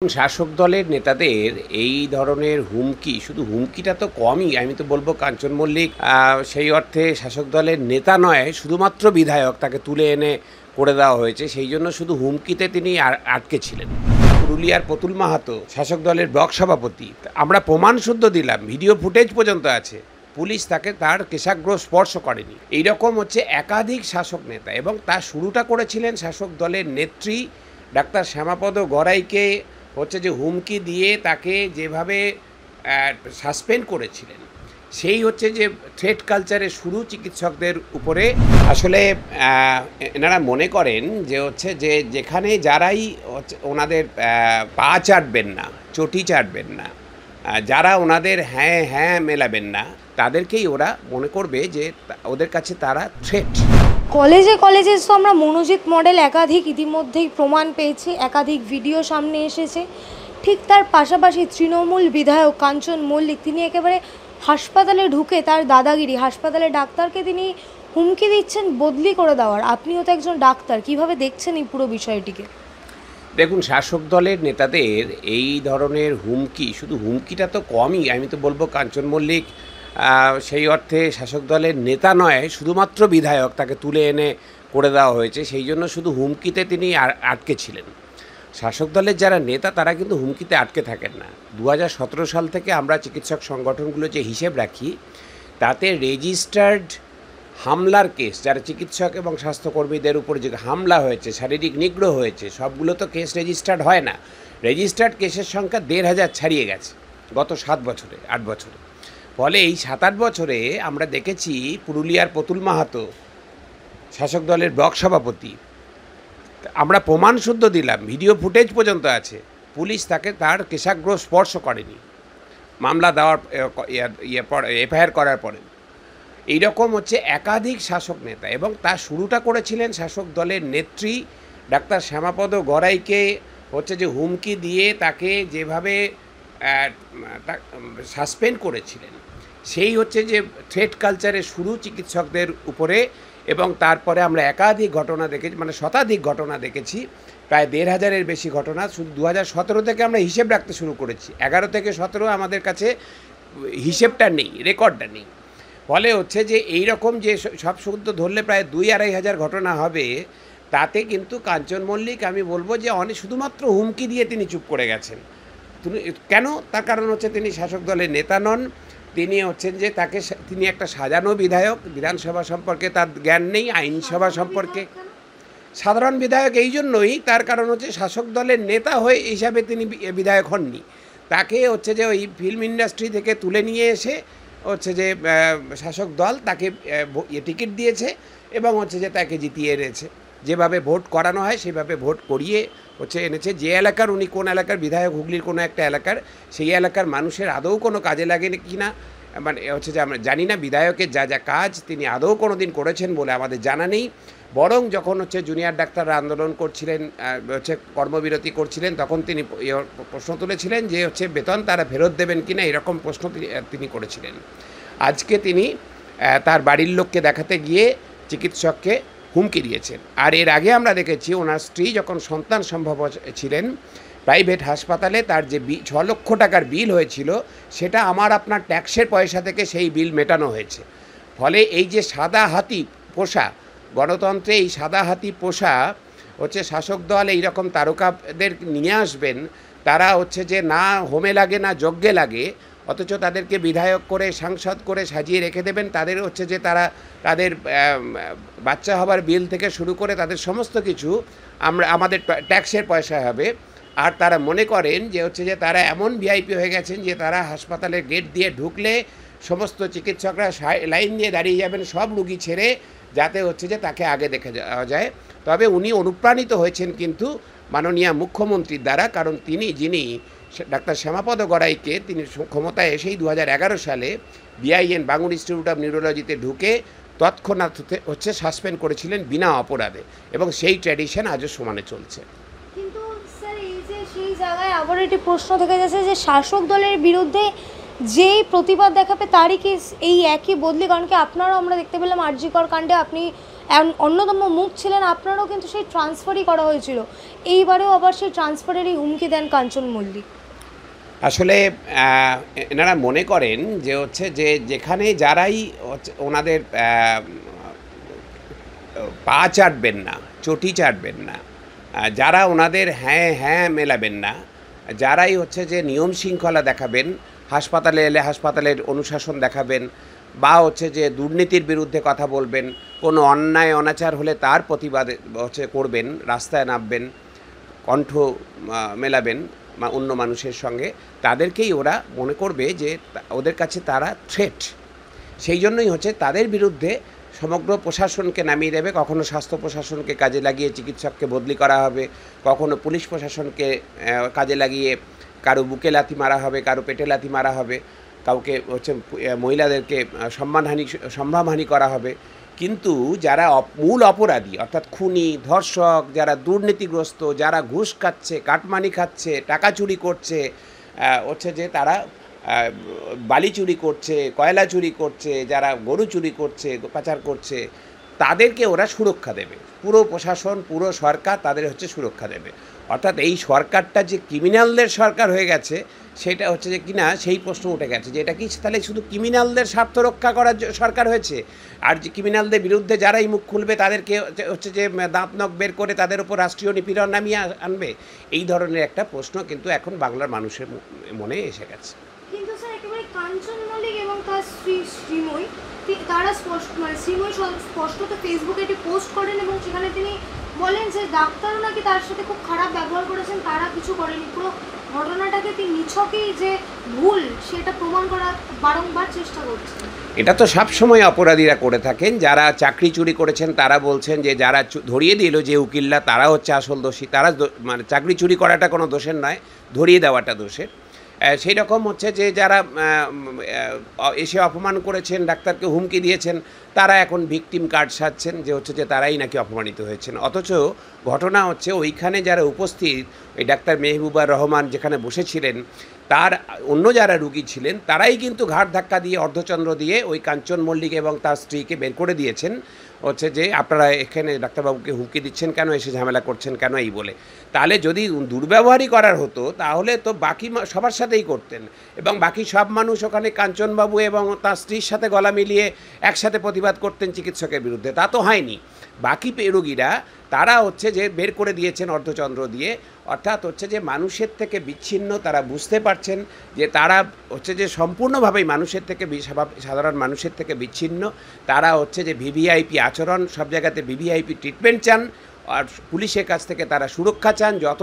শাসক দলের নেতাদের এই ধরনের হুমকি, শুধু হুমকিটা তো কমই, আমি তো বলবো কাঞ্চন মল্লিক সেই অর্থে শাসক দলের নেতা নয়, শুধুমাত্র বিধায়ক, তাকে তুলে এনে করে দেওয়া হয়েছে। সেই জন্য শুধু হুমকিতে তিনি আটকে ছিলেন। পুরুলিয়ার প্রতুল মাহাতো শাসক দলের ব্লক সভাপতি, আমরা প্রমাণ শুদ্ধ দিলাম, ভিডিও ফুটেজ পর্যন্ত আছে, পুলিশ তাকে তার কেশাগ্র স্পর্শ করেনি। এইরকম হচ্ছে একাধিক শাসক নেতা, এবং তার শুরুটা করেছিলেন শাসক দলের নেত্রী ডাক্তার শ্যামাপদ গড়াইকে হচ্ছে যে হুমকি দিয়ে তাকে যেভাবে সাসপেন্ড করেছিলেন, সেই হচ্ছে যে থ্রেট কালচারের শুরু চিকিৎসকদের উপরে। আসলে এনারা মনে করেন যে হচ্ছে যে যেখানে যারাই ওনাদের পা চাটবেন না, চটি চাটবেন না, যারা ওনাদের হ্যাঁ হ্যাঁ মেলাবেন না, তাদেরকেই ওরা মনে করবে যে ওদের কাছে তারা থ্রেট। কলেজে কলেজে তো আমরা মনোজিৎ মডেল একাধিক ইতিমধ্যেই প্রমাণ পেয়েছি, একাধিক ভিডিও সামনে এসেছে। ঠিক তার পাশাপাশি তৃণমূল বিধায়ক কাঞ্চন মল্লিক, তিনি একেবারে হাসপাতালে ঢুকে তার দাদাগিরি, হাসপাতালে ডাক্তারকে তিনি হুমকি দিচ্ছেন বদলি করে দেওয়ার। আপনিও তো একজন ডাক্তার, কিভাবে দেখছেন এই পুরো বিষয়টিকে? দেখুন, শাসক দলের নেতাদের এই ধরনের হুমকি, শুধু হুমকিটা তো কমই, আমি তো বলবো কাঞ্চন মল্লিক সেই অর্থে শাসক দলের নেতা নয়, শুধুমাত্র বিধায়ক, তাকে তুলে এনে করে দেওয়া হয়েছে। সেই জন্য শুধু হুমকিতে তিনি আটকে ছিলেন। শাসক দলের যারা নেতা তারা কিন্তু হুমকিতে আটকে থাকেন না। 2017 সাল থেকে আমরা চিকিৎসক সংগঠনগুলো যে হিসেব রাখি, তাতে রেজিস্টার্ড হামলার কেস, যারা চিকিৎসক এবং স্বাস্থ্যকর্মীদের উপর যে হামলা হয়েছে, শারীরিক নিগ্রহ হয়েছে, সবগুলো তো কেস রেজিস্টার্ড হয় না। রেজিস্টার্ড কেসের সংখ্যা 1,500 ছাড়িয়ে গেছে গত 7 বছরে, 8 বছরে। ফলে এই 7-8 বছরে আমরা দেখেছি পুরুলিয়ার প্রতুল মাহাতো শাসক দলের ব্লক সভাপতি, আমরা প্রমাণ শুদ্ধ দিলাম, ভিডিও ফুটেজ পর্যন্ত আছে, পুলিশ তাকে তার কেশাগ্র স্পর্শ করেনি মামলা দেওয়ার এফআইআর করার পরে। এইরকম হচ্ছে একাধিক শাসক নেতা, এবং তার শুরুটা করেছিলেন শাসক দলের নেত্রী ডাক্তার শ্যামাপদ গড়াইকে হচ্ছে যে হুমকি দিয়ে তাকে যেভাবে সাসপেন্ড করেছিলেন, সেই হচ্ছে যে থ্রেট কালচারের শুরু চিকিৎসকদের উপরে। এবং তারপরে আমরা একাধিক ঘটনা দেখেছি, মানে শতাধিক ঘটনা দেখেছি, প্রায় 1,500-এর বেশি ঘটনা। শুধু 2017 থেকে আমরা হিসেব রাখতে শুরু করেছি, 11 থেকে 17 আমাদের কাছে হিসেবটা নেই, রেকর্ডটা নেই। ফলে হচ্ছে যে এই রকম যে সব শুদ্ধ ধরলে প্রায় 2-2.5 হাজার ঘটনা হবে, তাতে কিন্তু কাঞ্চন মল্লিক, আমি বলবো যে শুধুমাত্র হুমকি দিয়ে তিনি চুপ করে গেছেন। কেন? তার কারণ হচ্ছে তিনি শাসক দলের নেতা নন, তিনি হচ্ছেন যে তিনি একটা সাজানো বিধায়ক, বিধানসভা সম্পর্কে তার জ্ঞান নেই, আইনসভা সম্পর্কে। সাধারণ বিধায়ক এই জন্যই, তার কারণ হচ্ছে শাসক দলের নেতা হয়ে হিসাবে তিনি বিধায়ক হননি। তাকে হচ্ছে যে ওই ফিল্ম ইন্ডাস্ট্রি থেকে তুলে নিয়ে এসে হচ্ছে যে শাসক দল তাকে টিকিট দিয়েছে, এবং হচ্ছে যে তাকে জিতিয়ে এনেছে। যেভাবে ভোট করানো হয় সেভাবে ভোট করিয়ে হচ্ছে এনেছে। যে এলাকার, উনি কোন এলাকার বিধায়ক, হুগলির কোনো একটা এলাকার, সেই এলাকার মানুষের আদৌ কোনো কাজে লাগে কি না, মানে হচ্ছে যে আমরা জানি না। বিধায়কের যা যা কাজ তিনি আদৌ কোনো দিন করেছেন বলে আমাদের জানা নেই। বরং যখন হচ্ছে জুনিয়র ডাক্তাররা আন্দোলন করছিলেন, হচ্ছে কর্মবিরতি করছিলেন, তখন তিনি প্রশ্ন তুলেছিলেন যে হচ্ছে বেতন তারা ফেরত দেবেন কিনা, এরকম প্রশ্ন তিনি করেছিলেন। আজকে তিনি তার বাড়ির লোককে দেখাতে গিয়ে চিকিৎসককে হুমকি দিয়েছেন। আর এর আগে আমরা দেখেছি ওনার স্ত্রী যখন সন্তান সম্ভব ছিলেন, প্রাইভেট হাসপাতালে তার যে 6 লক্ষ টাকার বিল হয়েছিল, সেটা আমার আপনার ট্যাক্সের পয়সা থেকে সেই বিল মেটানো হয়েছে। ফলে এই যে সাদা হাতি পোষা গণতন্ত্রে, এই সাদা হাতি পোষা হচ্ছে শাসক দল এইরকম তারকাদের নিয়ে আসবেন, তারা হচ্ছে যে না হোমে লাগে না যজ্ঞে লাগে, অথচ তাদেরকে বিধায়ক করে, সাংসদ করে সাজিয়ে রেখে দেবেন। তাদের হচ্ছে যে তাদের বাচ্চা হবার বিল থেকে শুরু করে তাদের সমস্ত কিছু আমাদের ট্যাক্সের পয়সা হবে। আর তারা মনে করেন যে হচ্ছে যে তারা এমন ভিআইপি হয়ে গেছেন যে তারা হাসপাতালের গেট দিয়ে ঢুকলে সমস্ত চিকিৎসকরা লাইন দিয়ে দাঁড়িয়ে যাবেন সব রুগী ছেড়ে, যাতে হচ্ছে যে তাকে আগে দেখে যাওয়া যায়। তবে উনি অনুপ্রাণিত হয়েছেন কিন্তু মাননীয় মুখ্যমন্ত্রীর দ্বারা, কারণ যিনি ডাক্তার শ্যামাপদ গড়াইকে তিনি ক্ষমতায় এসেই 2011 সালে বিআইএন, বাঙুর ইনস্টিটিউট অফ নিউরোলজিতে ঢুকে তৎক্ষণাৎ হচ্ছে সাসপেন্ড করেছিলেন বিনা অপরাধে, এবং সেই ট্র্যাডিশন আজও সমানে চলছে। কিন্তু স্যার, এই যে সেই জায়গায় আবার একটি প্রশ্ন থেকে যাচ্ছে যে শাসক দলের বিরুদ্ধে যেই প্রতিবাদ দেখাবে তারই কি এই একই বদলি? কারণ কি আপনারাও আমরা দেখতে পেলাম আরজি কর কাণ্ডে আপনি অন্যতম মুখ ছিলেন, আপনারও কিন্তু সেই ট্রান্সফারই করা হয়েছিল। এইবারেও আবার সেই ট্রান্সফারেরই হুমকি দেন কাঞ্চন মল্লিক। আসলে এনারা মনে করেন যে হচ্ছে যে যেখানে যারাই ওনাদের পা চাটবেন না, চটি চাটবেন না, যারা ওনাদের হ্যাঁ হ্যাঁ মেলাবেন না, যারাই হচ্ছে যে নিয়ম শৃঙ্খলা দেখাবেন, হাসপাতালে এলে হাসপাতালের অনুশাসন দেখাবেন, বা হচ্ছে যে দুর্নীতির বিরুদ্ধে কথা বলবেন, কোনো অন্যায় অনাচার হলে তার প্রতিবাদ হচ্ছে করবেন, রাস্তায় নামবেন, কণ্ঠ মেলাবেন অন্য মানুষের সঙ্গে, তাদেরকেই ওরা মনে করবে যে ওদের কাছে তারা থ্রেট। সেই জন্যই হচ্ছে তাদের বিরুদ্ধে সমগ্র প্রশাসনকে নামিয়ে দেবে। কখনো স্বাস্থ্য প্রশাসনকে কাজে লাগিয়ে চিকিৎসককে বদলি করা হবে, কখনো পুলিশ প্রশাসনকে কাজে লাগিয়ে কারো বুকে লাথি মারা হবে, কারো পেটে লাথি মারা হবে, কাউকে হচ্ছে মহিলাদেরকে সম্মানহানি করা হবে। কিন্তু যারা মূল অপরাধী অর্থাৎ খুনি, ধর্ষক, যারা দুর্নীতিগ্রস্ত, যারা ঘুষ খাচ্ছে, কাটমানি খাচ্ছে, টাকা চুরি করছে, হচ্ছে যে তারা বালি চুরি করছে, কয়লা চুরি করছে, যারা গরু চুরি করছে, পাচার করছে, তাদেরকে ওরা সুরক্ষা দেবে। পুরো প্রশাসন, পুরো সরকার তাদের হচ্ছে সুরক্ষা দেবে। অর্থাৎ এই সরকারটা যে ক্রিমিনালদের সরকার হয়ে গেছে, সেটা হচ্ছে যে কিনা সেই প্রশ্ন উঠে গেছে যে এটা কি তাহলে শুধু ক্রিমিনালদের স্বার্থ রক্ষা করার সরকার হয়েছে, আর যে ক্রিমিনালদের বিরুদ্ধে যারাই মুখ খুলবে তাদেরকে হচ্ছে যে দাঁত নখ বের করে তাদের উপর রাষ্ট্রীয় নিপীড়ন নামিয়ে আনবে? এই ধরনের একটা প্রশ্ন কিন্তু এখন বাংলার মানুষের মনে এসে গেছে। কিন্তু স্যার একেবারে কাঞ্চন মল্লিক এবং তার স্ত্রী শ্রীময়ী, তারা শ্রীময়ী স্পষ্টত ফেসবুকে একটি পোস্ট করেন এবং সেখানে তিনি বলেন যে ডাক্তারও নাকি তার সাথে খুব খারাপ ব্যবহার করেছেন, তারা কিছু করেনি। পুরো ঘটনাটাকে তিনি নিছকই যে ভুল সেটা প্রমাণ করার বারংবার চেষ্টা করছেন। এটা তো সবসময় অপরাধীরা করে থাকেন। যারা চাকরি চুরি করেছেন তারা বলছেন যে যারা ধরিয়ে দিল যে উকিলরা, তারা হচ্ছে আসল দোষী। তারা মানে চাকরি চুরি করাটা কোনো দোষের নয়, ধরিয়ে দেওয়াটা দোষের। সেই রকম হচ্ছে যে যারা এসে অপমান করেছেন, ডাক্তারকে হুমকি দিয়েছেন, তারা এখন ভিকটিম কার্ড সাজছেন যে হচ্ছে যে তারাই নাকি অপমানিত হয়েছেন। অথচ ঘটনা হচ্ছে ওইখানে যারা উপস্থিত, ওই ডাক্তার মেহবুবার রহমান যেখানে বসেছিলেন, তার অন্য যারা রুগী ছিলেন তারাই কিন্তু ঘাড় ধাক্কা দিয়ে, অর্ধচন্দ্র দিয়ে ওই কাঞ্চন মল্লিক এবং তার স্ত্রীকে বের করে দিয়েছেন। হচ্ছে যে আপনারা এখানে ডাক্তারবাবুকে হুমকি দিচ্ছেন কেন, এসে ঝামেলা করছেন কেন, এই বলে। তাহলে যদি দুর্ব্যবহারই করার হতো তাহলে তো বাকি সবার সাথেই করতেন, এবং বাকি সব মানুষ ওখানে কাঞ্চনবাবু এবং তার স্ত্রীর সাথে গলা মিলিয়ে একসাথে প্রতিবাদ করতেন চিকিৎসকের বিরুদ্ধে। তা তো হয়নি। বাকি রোগীরা তারা হচ্ছে যে বের করে দিয়েছেন অর্ধচন্দ্র দিয়ে। অর্থাৎ হচ্ছে যে মানুষের থেকে বিচ্ছিন্ন, তারা বুঝতে পারছেন যে তারা হচ্ছে যে সম্পূর্ণভাবেই মানুষের থেকে, সাধারণ মানুষের থেকে বিচ্ছিন্ন। তারা হচ্ছে যে ভিভিআইপি আচরণ, সব জায়গাতে ভিভিআইপি ট্রিটমেন্ট চান, আর পুলিশের কাছ থেকে তারা সুরক্ষা চান, যত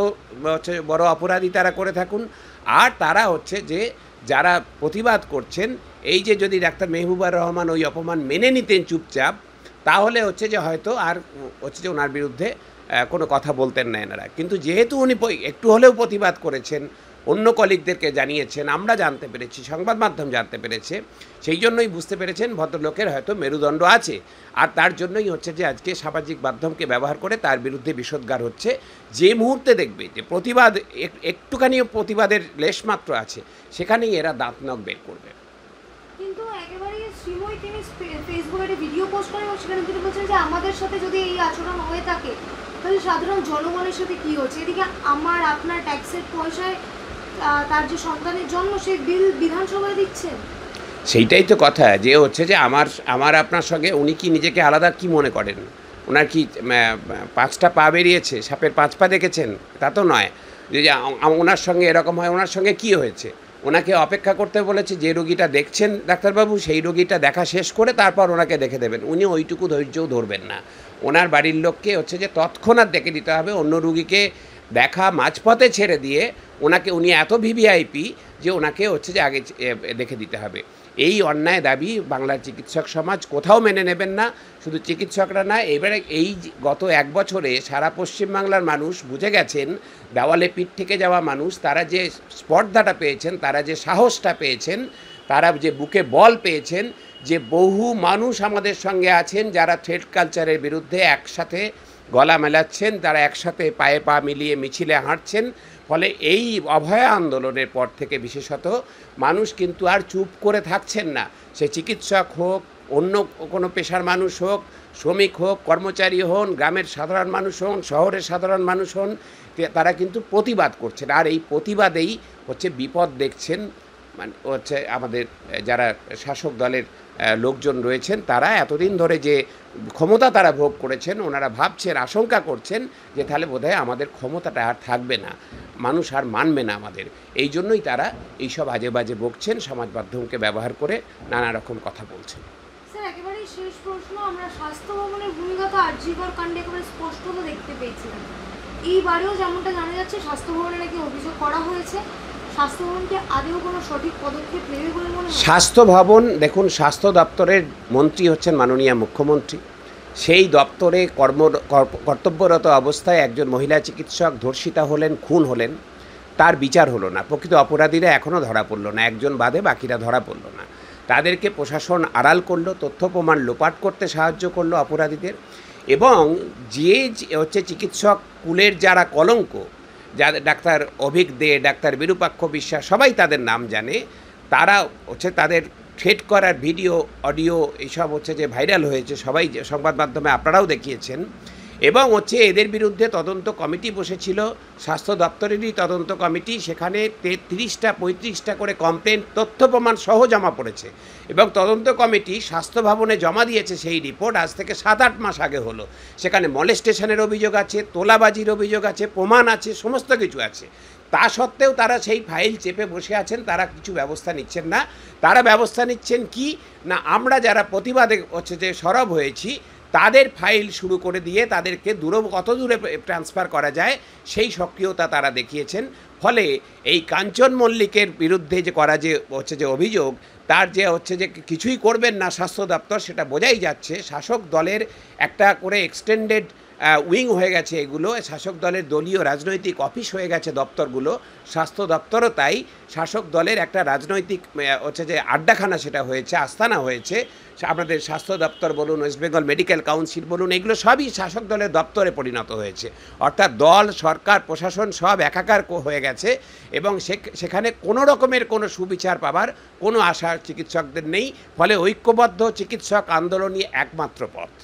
হচ্ছে বড় অপরাধী তারা করে থাকুন। আর তারা হচ্ছে যে যারা প্রতিবাদ করছেন, এই যে যদি ডাক্তার মেহবুবার রহমান ওই অপমান মেনে নিতেন চুপচাপ, তাহলে হচ্ছে যে হয়তো আর হচ্ছে যে ওনার বিরুদ্ধে কোনো কথা বলতেন না এনারা। কিন্তু যেহেতু উনি একটু হলেও প্রতিবাদ করেছেন, অন্য কলিগদেরকে জানিয়েছেন, আমরা জানতে পেরেছি, সংবাদ মাধ্যম জানতে পেরেছে, সেই জন্যই বুঝতে পেরেছেন ভদ্রলোকের হয়তো মেরুদণ্ড আছে। আর তার জন্যই হচ্ছে যে আজকে সামাজিক মাধ্যমকে ব্যবহার করে তার বিরুদ্ধে বিষোদ্গার হচ্ছে। যে মুহূর্তে দেখবে যে প্রতিবাদ, একটুখানি প্রতিবাদের লেশমাত্র আছে, সেখানেই এরা দাঁত নখ বের করবে। কিন্তু একেবারেই শ্রীময়ী তিনি ফেসবুকে একটা ভিডিও পোস্ট করেন এবং সেখানে তিনি বলছেন যে আমাদের সাথে যদি এই আচরণ হয়ে থাকে তাহলে সাধারণ জনগণের সাথে কী হচ্ছে। এদিকে আমার আপনার ট্যাক্সের পয়সায় তার যে সন্তানের জন্ম, সেই বিল বিধানসভায় দিচ্ছেন। সেইটাই তো কথা, যে হচ্ছে যে আমার আপনার সঙ্গে উনি কি নিজেকে আলাদা কি মনে করেন? ওনার কি 5টা পা বেরিয়েছে, সাপের 5 পা দেখেছেন? তা তো নয়। যে ওনার সঙ্গে এরকম হয়, ওনার সঙ্গে কী হয়েছে? ওনাকে অপেক্ষা করতে বলেছে, যে রোগীটা দেখছেন ডাক্তারবাবু সেই রোগীটা দেখা শেষ করে তারপর ওনাকে দেখে দেবেন। উনি ওইটুকু ধৈর্যও ধরবেন না। ওনার বাড়ির লোককে হচ্ছে যে তৎক্ষণাৎ দেখে দিতে হবে। অন্য রুগীকে দেখা মাঝপথে ছেড়ে দিয়ে উনি এত ভিভিআইপি যে ওনাকে হচ্ছে যে আগে দেখে দিতে হবে। এই অন্যায় দাবি বাংলার চিকিৎসক সমাজ কোথাও মেনে নেবেন না। শুধু চিকিৎসকরা না, এবারে এই গত 1 বছরে সারা পশ্চিমবাংলার মানুষ বুঝে গেছেন, দেওয়ালে পিঠ থেকে যাওয়া মানুষ, তারা যে স্পর্ধাটা পেয়েছেন, তারা যে সাহসটা পেয়েছেন, তারা যে বুকে বল পেয়েছেন, যে বহু মানুষ আমাদের সঙ্গে আছেন যারা থ্রেড কালচারের বিরুদ্ধে একসাথে গলা মেলাচ্ছেন, তারা একসাথে পায়ে পা মিলিয়ে মিছিলে হাঁটছেন। ফলে এই অভয়া আন্দোলনের পর থেকে বিশেষত মানুষ কিন্তু আর চুপ করে থাকছেন না। সে চিকিৎসক হোক, অন্য কোনো পেশার মানুষ হোক, শ্রমিক হোক, কর্মচারী হন, গ্রামের সাধারণ মানুষ হন, শহরের সাধারণ মানুষ হন, তারা কিন্তু প্রতিবাদ করছেন। আর এই প্রতিবাদেই হচ্ছে বিপদ দেখছেন, মানে হচ্ছে আমাদের যারা শাসক দলের লোকজন রয়েছেন, তারা এতদিন ধরে যে ক্ষমতা তারা ভোগ করেছেন, ওনারা ভাবছেন, আশঙ্কা করছেন যে তাহলে বোধহয় আমাদের ক্ষমতাটা আর থাকবে না, মানুষ আর মানবে না আমাদের। এই জন্যই তারা এইসব আজে বাজে বকছেন, সমাজ মাধ্যমকে ব্যবহার করে নানা রকম কথা বলছেন। স্যার একেবারেই শেষ প্রশ্ন, আমরা স্বাস্থ্য ভবনের ভূমিকা তো আরজিকর কাণ্ডে একেবারে স্পষ্ট তো দেখতে পেয়েছিলাম, এইবারেও যেমনটা জানা যাচ্ছে স্বাস্থ্য ভবনে নাকি অভিযোগ করা হয়েছে, স্বাস্থ্য ভবনকে আদেও কোনো সঠিক পদক্ষেপ নেবে বলে মনে হয়? স্বাস্থ্য ভবন, দেখুন, স্বাস্থ্য দপ্তরের মন্ত্রী হচ্ছেন মাননীয় মুখ্যমন্ত্রী। সেই দপ্তরে কর্তব্যরত অবস্থায় একজন মহিলা চিকিৎসক ধর্ষিতা হলেন, খুন হলেন, তার বিচার হলো না। প্রকৃত অপরাধীরা এখনও ধরা পড়ল না, একজন বাদে বাকিরা ধরা পড়ল না। তাদেরকে প্রশাসন আড়াল করলো, তথ্য প্রমাণ লোপাট করতে সাহায্য করলো অপরাধীদের। এবং যে হচ্ছে চিকিৎসক কুলের যারা কলঙ্ক, যাদের ডাক্তার অভিক দে, ডাক্তার বিরূপাক্ষ বিশ্বাস, সবাই তাদের নাম জানে, তারা হচ্ছে তাদের থ্রেট করার ভিডিও, অডিও এইসব হচ্ছে যে ভাইরাল হয়েছে, সবাই সংবাদ মাধ্যমে আপনারাও দেখিয়েছেন। এবং হচ্ছে এদের বিরুদ্ধে তদন্ত কমিটি বসেছিল, স্বাস্থ্য দপ্তরেরই তদন্ত কমিটি, সেখানে 33-35টা করে কমপ্লেন তথ্য প্রমাণ সহ জমা পড়েছে। এবং তদন্ত কমিটি স্বাস্থ্য ভবনে জমা দিয়েছে সেই রিপোর্ট আজ থেকে 7-8 মাস আগে হলো। সেখানে মলেস্টেশনের অভিযোগ আছে, তোলাবাজির অভিযোগ আছে, প্রমাণ আছে, সমস্ত কিছু আছে। তা সত্ত্বেও তারা সেই ফাইল চেপে বসে আছেন, তারা কিছু ব্যবস্থা নিচ্ছেন না। তারা ব্যবস্থা নিচ্ছেন কি না, আমরা যারা প্রতিবাদে হচ্ছে যে সরব হয়েছি তাদের ফাইল শুরু করে দিয়ে তাদেরকে কত দূরে ট্রান্সফার করা যায় সেই সক্রিয়তা তারা দেখিয়েছেন। ফলে এই কাঞ্চন মল্লিকের বিরুদ্ধে যে করা যে হচ্ছে যে অভিযোগ, তার যে হচ্ছে যে কিছুই করবেন না স্বাস্থ্য দপ্তর, সেটা বোঝাই যাচ্ছে। শাসক দলের একটা করে এক্সটেন্ডেড উইং হয়ে গেছে এগুলো, শাসক দলের দলীয় রাজনৈতিক অফিস হয়ে গেছে দপ্তরগুলো। স্বাস্থ্য দপ্তরও তাই, শাসক দলের একটা রাজনৈতিক হচ্ছে যে আড্ডাখানা সেটা হয়েছে, আস্তানা হয়েছে। আমাদের স্বাস্থ্য দপ্তর বলুন, ওয়েস্ট বেঙ্গল মেডিকেল কাউন্সিল বলুন, এগুলো সবই শাসক দলের দপ্তরে পরিণত হয়েছে। অর্থাৎ দল, সরকার, প্রশাসন সব একাকার হয়ে গেছে। এবং সেখানে কোনো রকমের কোনো সুবিচার পাবার কোনো আশা চিকিৎসকদের নেই। ফলে ঐক্যবদ্ধ চিকিৎসক আন্দোলনই একমাত্র পথ।